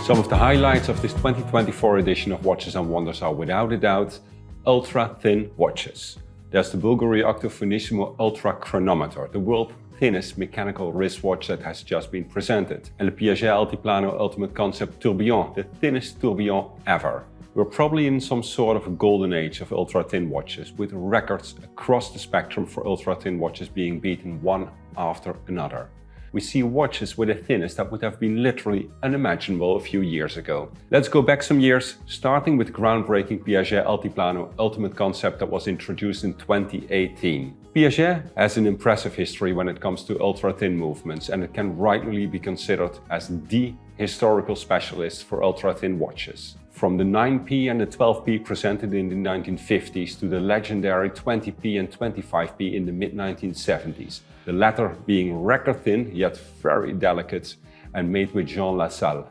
Some of the highlights of this 2024 edition of Watches and Wonders are without a doubt ultra-thin watches. There's the Bulgari Octo Finissimo Ultra chronometer, the world's thinnest mechanical wristwatch that has just been presented, and the Piaget Altiplano Ultimate Concept tourbillon, the thinnest tourbillon ever. We're probably in some sort of a golden age of ultra-thin watches, with records across the spectrum for ultra-thin watches being beaten one after another. We see watches with a thinness that would have been literally unimaginable a few years ago. Let's go back some years, starting with groundbreaking Piaget Altiplano Ultimate Concept that was introduced in 2018. Piaget has an impressive history when it comes to ultra-thin movements, and it can rightly be considered as the historical specialist for ultra-thin watches. From the 9p and the 12p presented in the 1950s to the legendary 20p and 25p in the mid-1970s, the latter being record-thin yet very delicate and made with Jean Lassalle.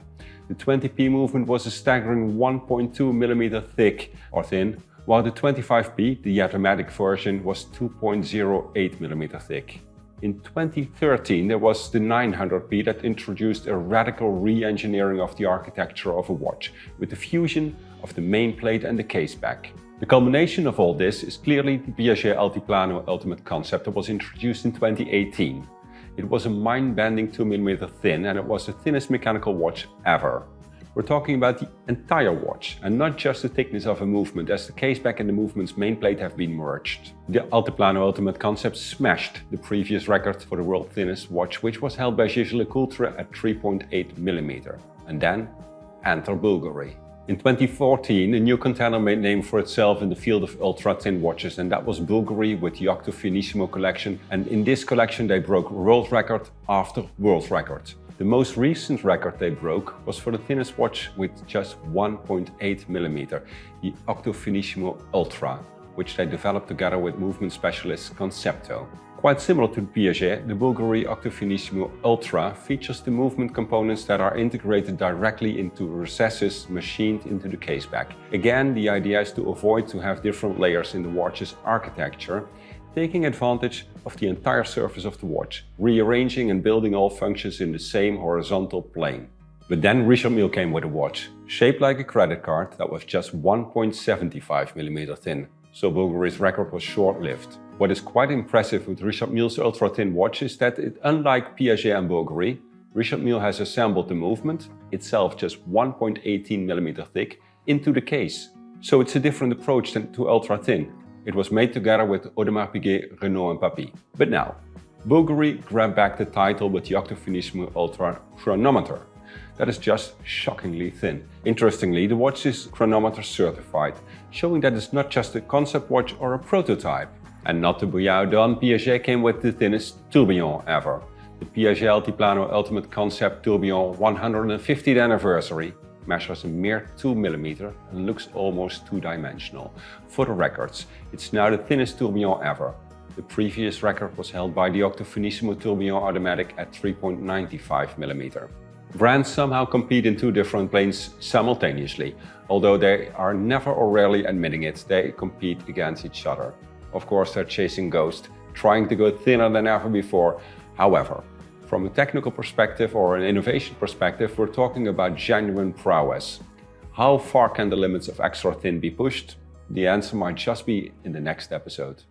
The 20p movement was a staggering 1.2 mm thick or thin, while the 25p, the automatic version, was 2.08 mm thick. In 2013 there was the 900p that introduced a radical re-engineering of the architecture of a watch, with the fusion of the main plate and the case back. The culmination of all this is clearly the Piaget Altiplano Ultimate Concept that was introduced in 2018. It was a mind-bending 2 mm thin, and it was the thinnest mechanical watch ever. We're talking about the entire watch and not just the thickness of a movement, as the caseback and the movement's main plate have been merged. The Altiplano Ultimate Concept smashed the previous record for the world's thinnest watch, which was held by Piaget Ultra at 3.8 mm. And then enter Bulgari. In 2014, a new contender made name for itself in the field of ultra-thin watches, and that was Bulgari with the Octo Finissimo collection. And in this collection they broke world record after world record. The most recent record they broke was for the thinnest watch with just 1.8 mm, the Octo Finissimo Ultra, which they developed together with movement specialist Concepto. Quite similar to the Piaget, the Bulgari Octo Finissimo Ultra features the movement components that are integrated directly into recesses machined into the caseback. Again, the idea is to avoid to have different layers in the watch's architecture, taking advantage of the entire surface of the watch, rearranging and building all functions in the same horizontal plane. But then Richard Mille came with a watch, shaped like a credit card, that was just 1.75 mm thin, so Bulgari's record was short-lived. What is quite impressive with Richard Mille's ultra-thin watch is that, unlike Piaget and Bulgari, Richard Mille has assembled the movement, itself just 1.18 mm thick, into the case. So it's a different approach than to ultra-thin. It was made together with Audemars Piguet, Renault and Papy. But now, Bulgari grabbed back the title with the Octo Finissimo Ultra chronometer. That is just shockingly thin. Interestingly, the watch is chronometer certified, showing that it's not just a concept watch or a prototype. And not to be outdone, Piaget came with the thinnest tourbillon ever. The Piaget Altiplano Ultimate Concept tourbillon 150th anniversary measures a mere 2 mm and looks almost two-dimensional. For the records, it's now the thinnest tourbillon ever. The previous record was held by the Octo Finissimo tourbillon automatic at 3.95 mm. Brands somehow compete in two different planes simultaneously. Although they are never or rarely admitting it, they compete against each other. Of course, they're chasing ghosts, trying to go thinner than ever before. However, from a technical perspective or an innovation perspective, we're talking about genuine prowess. How far can the limits of extra thin be pushed? The answer might just be in the next episode.